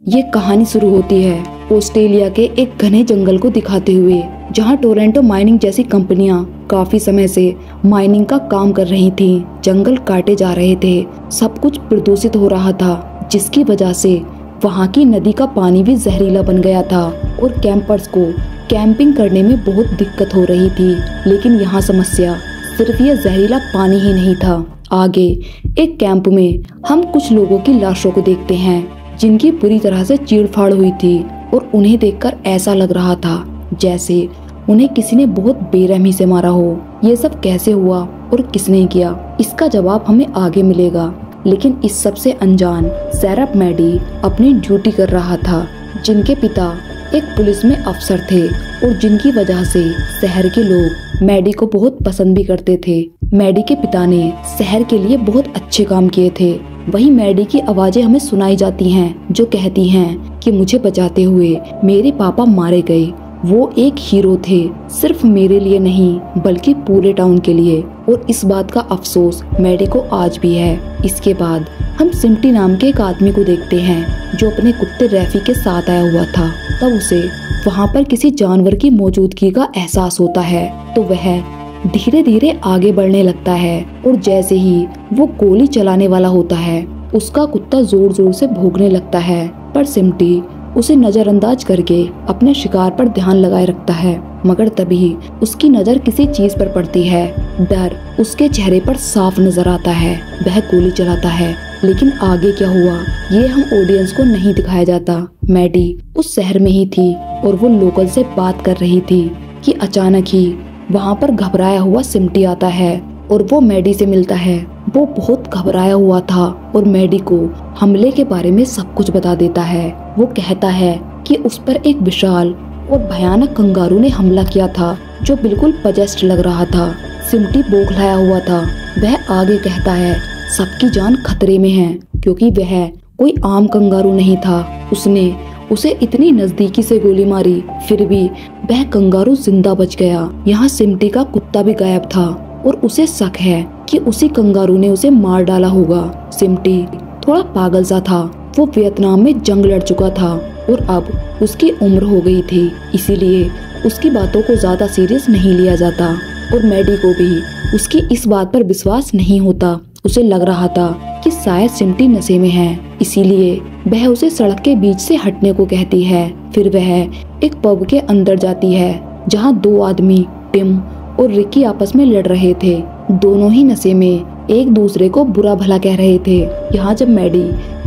ये कहानी शुरू होती है ऑस्ट्रेलिया के एक घने जंगल को दिखाते हुए, जहां टोरंटो माइनिंग जैसी कंपनियां काफी समय से माइनिंग का काम कर रही थीं। जंगल काटे जा रहे थे, सब कुछ प्रदूषित हो रहा था, जिसकी वजह से वहां की नदी का पानी भी जहरीला बन गया था और कैंपर्स को कैंपिंग करने में बहुत दिक्कत हो रही थी। लेकिन यहाँ समस्या सिर्फ ये जहरीला पानी ही नहीं था। आगे एक कैंप में हम कुछ लोगों की लाशों को देखते हैं, जिनकी बुरी तरह से चीड़-फाड़ हुई थी और उन्हें देखकर ऐसा लग रहा था जैसे उन्हें किसी ने बहुत बेरहमी से मारा हो। ये सब कैसे हुआ और किसने किया, इसका जवाब हमें आगे मिलेगा। लेकिन इस सब से अनजान सेरप मैडी अपनी ड्यूटी कर रहा था, जिनके पिता एक पुलिस में अफसर थे और जिनकी वजह से शहर के लोग मैडी को बहुत पसंद भी करते थे। मैडी के पिता ने शहर के लिए बहुत अच्छे काम किए थे। वहीं मैडी की आवाजें हमें सुनाई जाती हैं, जो कहती हैं कि मुझे बचाते हुए मेरे पापा मारे गए। वो एक हीरो थे, सिर्फ मेरे लिए नहीं बल्कि पूरे टाउन के लिए। और इस बात का अफसोस मैडी को आज भी है। इसके बाद हम सिम्टी नाम के एक आदमी को देखते हैं, जो अपने कुत्ते रैफी के साथ आया हुआ था। तब उसे वहाँ पर किसी जानवर की मौजूदगी का एहसास होता है, तो वह धीरे धीरे आगे बढ़ने लगता है और जैसे ही वो गोली चलाने वाला होता है, उसका कुत्ता जोर जोर से भौंकने लगता है। पर सिम्टी उसे नजरअंदाज करके अपने शिकार पर ध्यान लगाए रखता है। मगर तभी उसकी नजर किसी चीज पर पड़ती है। डर उसके चेहरे पर साफ नजर आता है। वह गोली चलाता है, लेकिन आगे क्या हुआ ये हम ऑडियंस को नहीं दिखाया जाता। मैडी उस शहर में ही थी और वो लोकल से बात कर रही थी कि अचानक ही वहाँ पर घबराया हुआ सिम्टी आता है और वो मैडी से मिलता है। वो बहुत घबराया हुआ था और मैडी को हमले के बारे में सब कुछ बता देता है। वो कहता है कि उस पर एक विशाल और भयानक कंगारू ने हमला किया था, जो बिल्कुल पजेस्ट लग रहा था। सिम्टी बौखलाया हुआ था। वह आगे कहता है सबकी जान खतरे में है, क्योंकि वह कोई आम कंगारू नहीं था। उसने उसे इतनी नजदीकी से गोली मारी, फिर भी वह कंगारू जिंदा बच गया। यहाँ सिम्टी का कुत्ता भी गायब था और उसे शक है कि उसी कंगारू ने उसे मार डाला होगा। सिम्टी थोड़ा पागल सा था। वो वियतनाम में जंग लड़ चुका था और अब उसकी उम्र हो गई थी, इसीलिए उसकी बातों को ज्यादा सीरियस नहीं लिया जाता। और मैडी को भी उसकी इस बात पर विश्वास नहीं होता। उसे लग रहा था कि शायद सिम्टी नशे में है, इसीलिए वह उसे सड़क के बीच से हटने को कहती है। फिर वह एक पब के अंदर जाती है, जहां दो आदमी टिम और रिकी आपस में लड़ रहे थे। दोनों ही नशे में एक दूसरे को बुरा भला कह रहे थे। यहाँ जब मैडी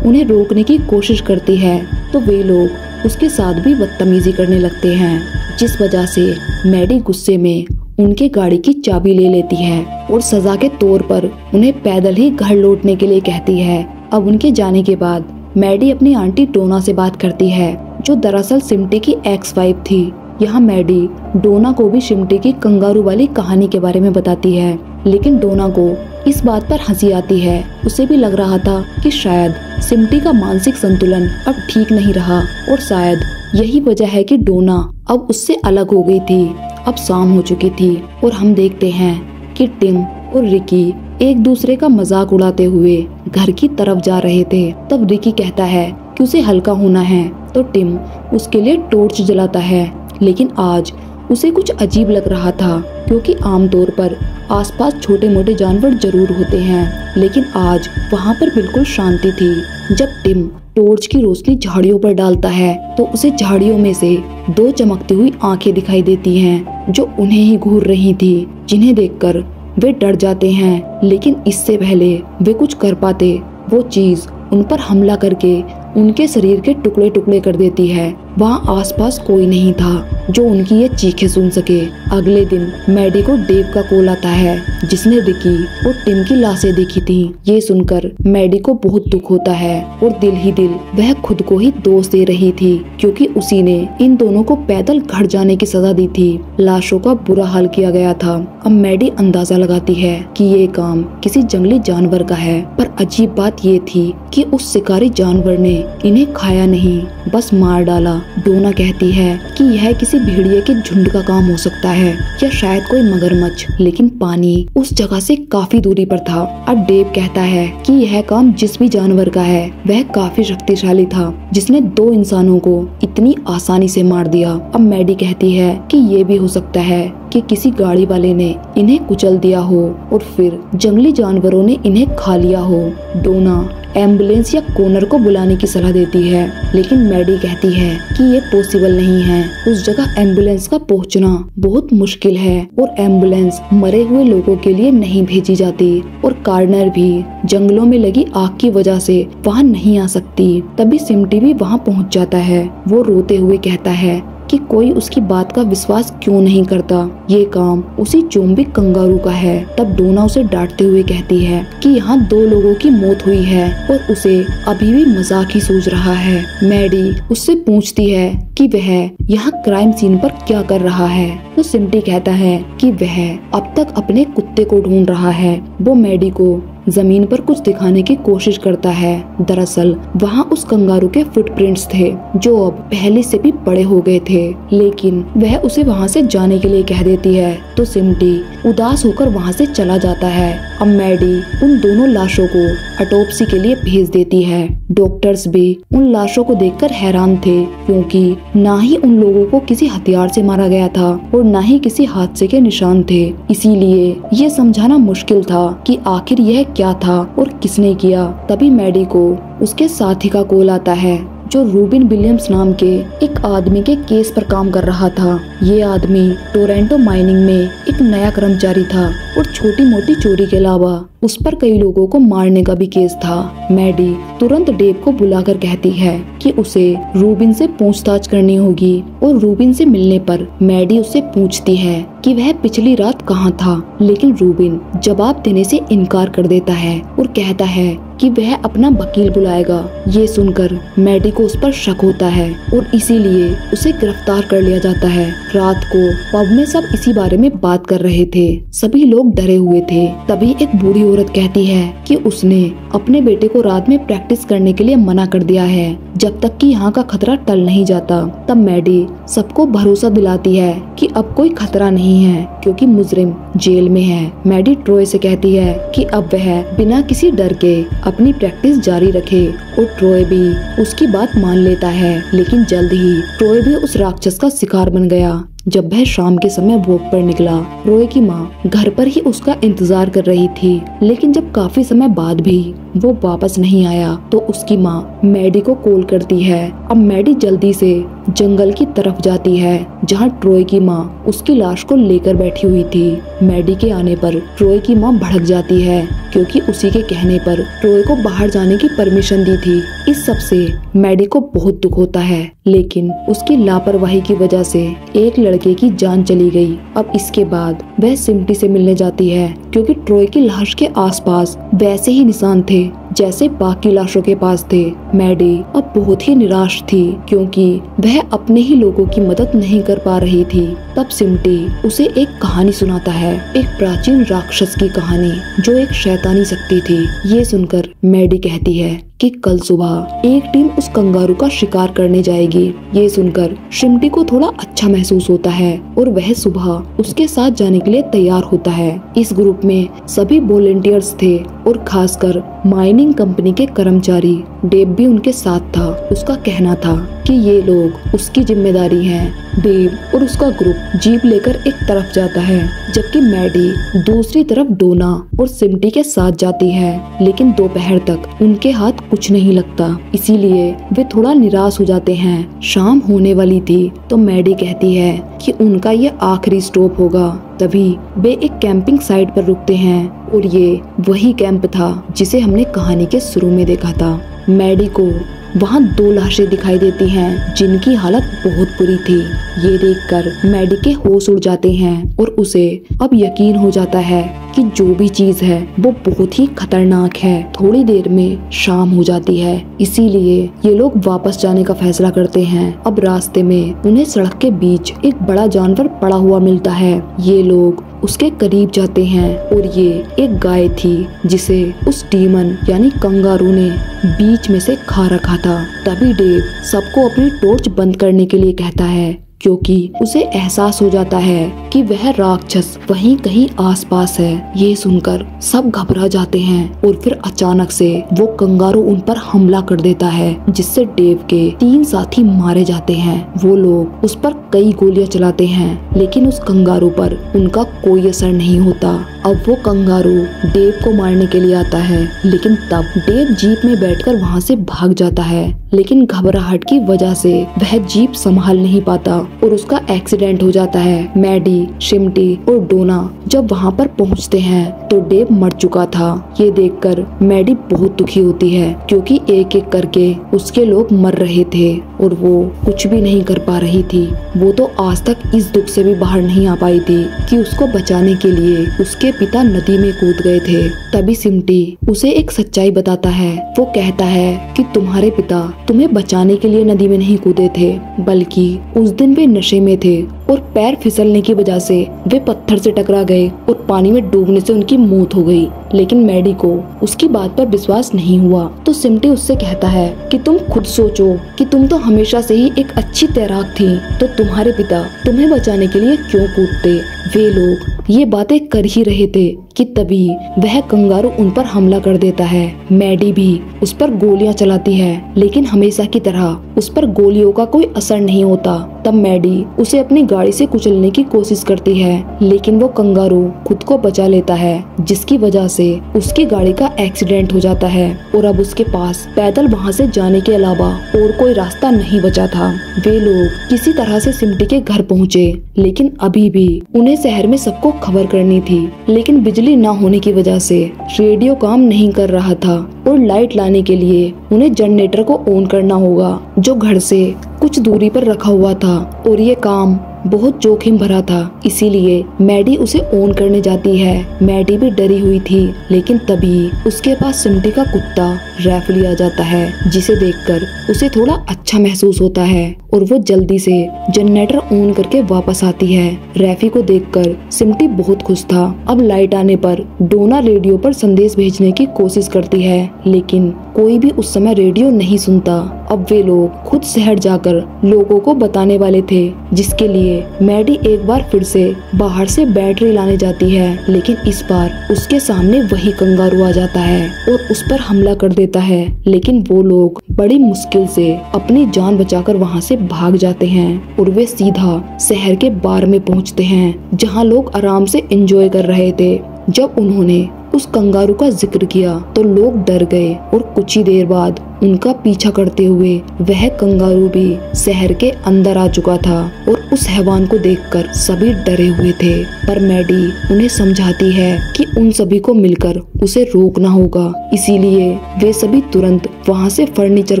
उन्हें रोकने की कोशिश करती है, तो वे लोग उसके साथ भी बदतमीजी करने लगते हैं, जिस वजह से मैडी गुस्से में उनके गाड़ी की चाबी ले लेती है और सजा के तौर पर उन्हें पैदल ही घर लौटने के लिए कहती है। अब उनके जाने के बाद मैडी अपनी आंटी डोना से बात करती है, जो दरअसल सिम्टी की एक्स वाइफ थी। यहाँ मैडी डोना को भी सिम्टी की कंगारू वाली कहानी के बारे में बताती है, लेकिन डोना को इस बात पर हंसी आती है। उसे भी लग रहा था कि शायद सिम्टी का मानसिक संतुलन अब ठीक नहीं रहा और शायद यही वजह है कि डोना अब उससे अलग हो गई थी। अब शाम हो चुकी थी और हम देखते हैं कि टिम और रिकी एक दूसरे का मजाक उड़ाते हुए घर की तरफ जा रहे थे। तब रिकी कहता है कि उसे हल्का होना है, तो टिम उसके लिए टॉर्च जलाता है। लेकिन आज उसे कुछ अजीब लग रहा था, क्योंकि आमतौर पर आसपास छोटे मोटे जानवर जरूर होते हैं, लेकिन आज वहाँ पर बिल्कुल शांति थी। जब टिम टॉर्च की रोशनी झाड़ियों पर डालता है, तो उसे झाड़ियों में से दो चमकती हुई आंखें दिखाई देती हैं, जो उन्हें ही घूर रही थी, जिन्हें देखकर वे डर जाते हैं। लेकिन इससे पहले वे कुछ कर पाते, वो चीज उन पर हमला करके उनके शरीर के टुकड़े टुकड़े कर देती है। वहाँ आसपास कोई नहीं था जो उनकी ये चीखें सुन सके। अगले दिन मैडी को डेव का कॉल आता है, जिसने रिकी और टिम की लाशें देखी थी। ये सुनकर मैडी को बहुत दुख होता है और दिल ही दिल वह खुद को ही दोष दे रही थी, क्योंकि उसी ने इन दोनों को पैदल घर जाने की सजा दी थी। लाशों का बुरा हाल किया गया था। अब मैडी अंदाजा लगाती है कि ये काम किसी जंगली जानवर का है, पर अजीब बात ये थी कि उस शिकारी जानवर ने इन्हें खाया नहीं, बस मार डाला। डोना कहती है कि यह किसी किसी भेड़िए के झुंड का काम हो सकता है या शायद कोई मगरमच्छ, लेकिन पानी उस जगह से काफी दूरी पर था। अब डेव कहता है कि यह काम जिस भी जानवर का है वह काफी शक्तिशाली था, जिसने 2 इंसानों को इतनी आसानी से मार दिया। अब मैडी कहती है कि ये भी हो सकता है कि किसी गाड़ी वाले ने इन्हें कुचल दिया हो और फिर जंगली जानवरों ने इन्हें खा लिया हो। डोना एम्बुलेंस या कोनर को बुलाने की सलाह देती है, लेकिन मैडी कहती है कि ये पॉसिबल नहीं है। उस जगह एम्बुलेंस का पहुंचना बहुत मुश्किल है और एम्बुलेंस मरे हुए लोगों के लिए नहीं भेजी जाती और कार्नर भी जंगलों में लगी आग की वजह से वहां नहीं आ सकती। तभी सिमटी भी वहां पहुंच जाता है। वो रोते हुए कहता है कि कोई उसकी बात का विश्वास क्यों नहीं करता, ये काम उसी जोम्बी कंगारू का है। तब डोना उसे डांटते हुए कहती है कि यहाँ 2 लोगों की मौत हुई है और उसे अभी भी मजाक ही सूझ रहा है। मैडी उससे पूछती है कि वह यहाँ क्राइम सीन पर क्या कर रहा है, तो सिमटी कहता है कि वह अब तक अपने कुत्ते को ढूंढ रहा है। वो मैडी को जमीन पर कुछ दिखाने की कोशिश करता है। दरअसल वहाँ उस कंगारू के फुटप्रिंट्स थे जो अब पहले से भी बड़े हो गए थे, लेकिन वह उसे वहाँ से जाने के लिए कह देती है। तो सिमटी उदास होकर वहाँ से चला जाता है। अब मैडी उन दोनों लाशों को ऑटोप्सी के लिए भेज देती है। डॉक्टर्स भी उन लाशों को देखकर हैरान थे, क्योंकि ना ही उन लोगों को किसी हथियार से मारा गया था और ना ही किसी हादसे के निशान थे। इसीलिए ये समझाना मुश्किल था कि आखिर यह क्या था और किसने किया। तभी मैडी को उसके साथी का कॉल आता है, जो रूबिन विलियम्स नाम के एक आदमी के केस पर काम कर रहा था। ये आदमी टोरंटो माइनिंग में एक नया कर्मचारी था और छोटी मोटी चोरी के अलावा उस पर कई लोगों को मारने का भी केस था। मैडी तुरंत डेव को बुलाकर कहती है कि उसे रूबिन से पूछताछ करनी होगी और रूबिन से मिलने पर मैडी उससे पूछती है कि वह पिछली रात कहाँ था, लेकिन रूबिन जवाब देने से इनकार कर देता है और कहता है कि वह अपना वकील बुलाएगा। ये सुनकर मैडी को उस पर शक होता है और इसीलिए उसे गिरफ्तार कर लिया जाता है। रात को पब में सब इसी बारे में बात कर रहे थे। सभी लोग डरे हुए थे। तभी एक बूढ़ी औरत कहती है कि उसने अपने बेटे को रात में प्रैक्टिस करने के लिए मना कर दिया है जब तक कि यहाँ का खतरा टल नहीं जाता। तब मैडी सबको भरोसा दिलाती है कि अब कोई खतरा नहीं है, क्योंकि मुजरिम जेल में है। मैडी ट्रॉय से कहती है कि अब वह बिना किसी डर के अपनी प्रैक्टिस जारी रखे और ट्रॉय भी उसकी बात मान लेता है। लेकिन जल्द ही ट्रॉय भी उस राक्षस का शिकार बन गया। जब वह शाम के समय वॉक पर निकला, ट्रॉय की माँ घर पर ही उसका इंतजार कर रही थी, लेकिन जब काफी समय बाद भी वो वापस नहीं आया तो उसकी माँ मैडी को कॉल करती है। अब मैडी जल्दी से जंगल की तरफ जाती है जहाँ ट्रॉय की माँ उसकी लाश को लेकर बैठी हुई थी। मैडी के आने पर ट्रॉय की माँ भड़क जाती है, क्योंकि उसी के कहने पर ट्रॉय को बाहर जाने की परमिशन दी थी। इस सब से मैडी को बहुत दुख होता है, लेकिन उसकी लापरवाही की वजह से एक लड़के की जान चली गई। अब इसके बाद वह सिमटी से मिलने जाती है, क्योंकि ट्रॉय की लाश के आसपास वैसे ही निशान थे जैसे बाकी लाशों के पास थे। मैडी अब बहुत ही निराश थी, क्योंकि वह अपने ही लोगों की मदद नहीं कर पा रही थी। तब सिमटी उसे एक कहानी सुनाता है, एक प्राचीन राक्षस की कहानी जो एक शैतानी शक्ति थी। ये सुनकर मैडी कहती है कि कल सुबह एक टीम उस कंगारू का शिकार करने जाएगी। ये सुनकर सिमटी को थोड़ा अच्छा महसूस होता है और वह सुबह उसके साथ जाने के लिए तैयार होता है। इस ग्रुप में सभी वॉलंटियर्स थे और खासकर माइनिंग कंपनी के कर्मचारी। डेव भी उनके साथ था। उसका कहना था कि ये लोग उसकी जिम्मेदारी हैं। डेव और उसका ग्रुप जीप लेकर एक तरफ जाता है, जबकि मैडी दूसरी तरफ डोना और सिमटी के साथ जाती है। लेकिन दोपहर तक उनके हाथ कुछ नहीं लगता, इसीलिए वे थोड़ा निराश हो जाते हैं। शाम होने वाली थी तो मैडी कहती है कि उनका ये आखिरी स्टॉप होगा। तभी वे एक कैंपिंग साइट पर रुकते हैं और ये वही कैंप था जिसे हमने कहानी के शुरू में देखा था। मैडी को वहाँ 2 लाशें दिखाई देती हैं जिनकी हालत बहुत बुरी थी। ये देखकर मैडी के होश उड़ जाते हैं और उसे अब यकीन हो जाता है कि जो भी चीज है वो बहुत ही खतरनाक है। थोड़ी देर में शाम हो जाती है, इसीलिए ये लोग वापस जाने का फैसला करते हैं। अब रास्ते में उन्हें सड़क के बीच एक बड़ा जानवर पड़ा हुआ मिलता है। ये लोग उसके करीब जाते हैं और ये एक गाय थी जिसे उस डीमन यानी कंगारू ने बीच में से खा रखा था। तभी डेव सबको अपनी टॉर्च बंद करने के लिए कहता है, क्योंकि उसे एहसास हो जाता है कि वह राक्षस वहीं कहीं आसपास है। ये सुनकर सब घबरा जाते हैं और फिर अचानक से वो कंगारू उन पर हमला कर देता है, जिससे डेव के 3 साथी मारे जाते हैं। वो लोग उस पर कई गोलियां चलाते हैं, लेकिन उस कंगारू पर उनका कोई असर नहीं होता। अब वो कंगारू डेव को मारने के लिए आता है, लेकिन तब डेव जीप में बैठकर वहाँ से भाग जाता है, लेकिन घबराहट की वजह से वह जीप संभाल नहीं पाता और उसका एक्सीडेंट हो जाता है। मैडी, शिमटी और डोना जब वहाँ पर पहुँचते हैं तो डेव मर चुका था। ये देखकर मैडी बहुत दुखी होती है, क्योंकि एक एक करके उसके लोग मर रहे थे और वो कुछ भी नहीं कर पा रही थी। वो तो आज तक इस दुख से भी बाहर नहीं आ पाई थी कि उसको बचाने के लिए उसके पिता नदी में कूद गए थे। तभी सिमटी उसे एक सच्चाई बताता है। वो कहता है कि तुम्हारे पिता तुम्हें बचाने के लिए नदी में नहीं कूदे थे, बल्कि उस दिन वे नशे में थे और पैर फिसलने की वजह से वे पत्थर से टकरा गए और पानी में डूबने से उनकी मौत हो गई। लेकिन मैडी को उसकी बात पर विश्वास नहीं हुआ, तो सिमटी उससे कहता है कि तुम खुद सोचो कि तुम तो हमेशा से ही एक अच्छी तैराक थी, तो तुम्हारे पिता तुम्हें बचाने के लिए क्यों कूदते। वे लोग ये बातें कर ही रहे थे कि तभी वह कंगारू उन पर हमला कर देता है। मैडी भी उस पर गोलियां चलाती है, लेकिन हमेशा की तरह उस पर गोलियों का कोई असर नहीं होता। तब मैडी उसे अपनी गाड़ी से कुचलने की कोशिश करती है, लेकिन वो कंगारू खुद को बचा लेता है, जिसकी वजह से उसकी गाड़ी का एक्सीडेंट हो जाता है और अब उसके पास पैदल वहाँ से जाने के अलावा और कोई रास्ता नहीं बचा था। वे लोग किसी तरह से सिमटी के घर पहुँचे, लेकिन अभी भी उन्हें शहर में सबको खबर करनी थी, लेकिन बिजली न होने की वजह से रेडियो काम नहीं कर रहा था और लाइट लाने के लिए उन्हें जनरेटर को ऑन करना होगा, जो घर से कुछ दूरी पर रखा हुआ था और ये काम बहुत जोखिम भरा था। इसीलिए मैडी उसे ऑन करने जाती है। मैडी भी डरी हुई थी, लेकिन तभी उसके पास सिमटी का कुत्ता रैफली आ जाता है, जिसे देखकर उसे थोड़ा अच्छा महसूस होता है और वो जल्दी से जनरेटर ऑन करके वापस आती है। रैफी को देखकर सिमटी बहुत खुश था। अब लाइट आने पर डोना रेडियो पर संदेश भेजने की कोशिश करती है, लेकिन कोई भी उस समय रेडियो नहीं सुनता। अब वे लोग खुद शहर जाकर लोगों को बताने वाले थे, जिसके लिए मैडी एक बार फिर से बाहर से बैटरी लाने जाती है, लेकिन इस बार उसके सामने वही कंगारू आ जाता है और उस पर हमला कर देता है। लेकिन वो लोग बड़ी मुश्किल से अपनी जान बचाकर वहाँ से भाग जाते हैं और वे सीधा शहर के बार में पहुँचते हैं, जहाँ लोग आराम से एंजॉय कर रहे थे। जब उन्होंने उस कंगारू का जिक्र किया तो लोग डर गए और कुछ ही देर बाद उनका पीछा करते हुए वह कंगारू भी शहर के अंदर आ चुका था और उस हैवान को देखकर सभी डरे हुए थे। पर मैडी उन्हें समझाती है कि उन सभी को मिलकर उसे रोकना होगा, इसीलिए वे सभी तुरंत वहां से फर्नीचर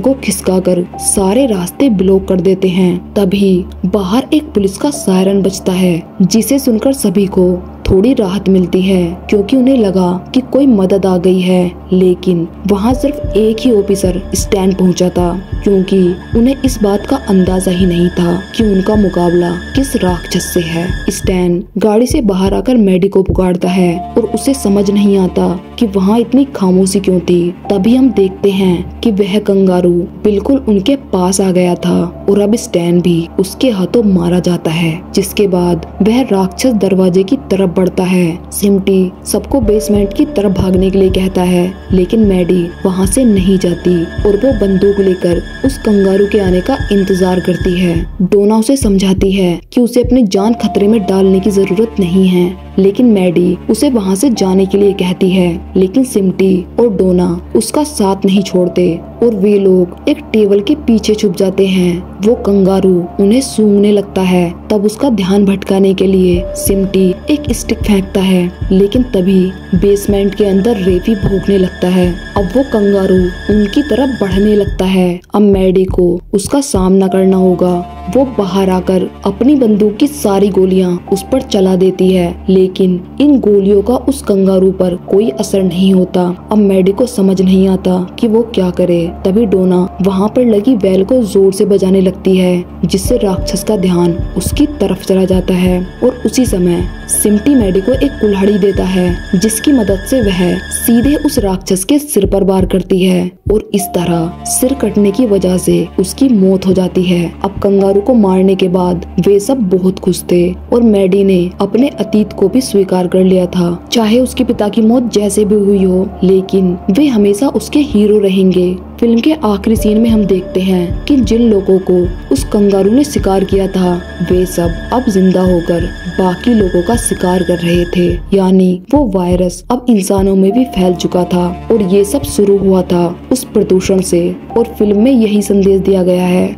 को खिसकाकर सारे रास्ते ब्लॉक कर देते हैं। तभी बाहर एक पुलिस का सायरन बजता है, जिसे सुनकर सभी को थोड़ी राहत मिलती है, क्योंकि उन्हें लगा कि कोई मदद आ गई है। लेकिन वहाँ सिर्फ एक ही ऑफिसर स्टैन पहुँचा था, क्योंकि उन्हें इस बात का अंदाजा ही नहीं था कि उनका मुकाबला किस राक्षस से है। स्टैन गाड़ी से बाहर आकर मैडी को पुकारता है और उसे समझ नहीं आता कि वहाँ इतनी खामोशी क्यों थी। तभी हम देखते हैं कि वह कंगारू बिल्कुल उनके पास आ गया था और अब स्टैन भी उसके हाथों मारा जाता है, जिसके बाद वह राक्षस दरवाजे की तरफ बढ़ता है। सिमटी सबको बेसमेंट की तरफ भागने के लिए कहता है, लेकिन मैडी वहाँ से नहीं जाती और वो बंदूक लेकर उस कंगारू के आने का इंतजार करती है। डोना उसे समझाती है कि उसे अपनी जान खतरे में डालने की जरूरत नहीं है, लेकिन मैडी उसे वहाँ से जाने के लिए कहती है। लेकिन सिमटी और डोना उसका साथ नहीं छोड़ते और वे लोग एक टेबल के पीछे छुप जाते हैं। वो कंगारू उन्हें सूंघने लगता है। तब उसका ध्यान भटकाने के लिए सिमटी एक स्टिक फेंकता है, लेकिन तभी बेसमेंट के अंदर रेफी भौंकने लगता है। अब वो कंगारू उनकी तरफ बढ़ने लगता है। अब मैडी को उसका सामना करना होगा। वो बाहर आकर अपनी बंदूक की सारी गोलियां उस पर चला देती है, लेकिन इन गोलियों का उस कंगारू पर कोई असर नहीं होता। अब मैडी को समझ नहीं आता कि वो क्या करे। तभी डोना वहाँ पर लगी बैल को जोर से बजाने लगती है, जिससे राक्षस का ध्यान उसकी तरफ चला जाता है। और उसी समय सिम्टी मैडी को एक कुल्हाड़ी देता है, जिसकी मदद से वह सीधे उस राक्षस के सिर पर वार करती है और इस तरह सिर कटने की वजह से उसकी मौत हो जाती है। अब कंगारू को मारने के बाद वे सब बहुत खुश थे और मैडी ने अपने अतीत को भी स्वीकार कर लिया था। चाहे उसके पिता की मौत जैसे भी हुई हो, लेकिन वे हमेशा उसके हीरो रहेंगे। फिल्म के आखिरी सीन में हम देखते हैं कि जिन लोगों को उस कंगारू ने शिकार किया था, वे सब अब जिंदा होकर बाकी लोगों का शिकार कर रहे थे। यानी वो वायरस अब इंसानों में भी फैल चुका था और ये सब शुरू हुआ था उस प्रदूषण से। और फिल्म में यही संदेश दिया गया है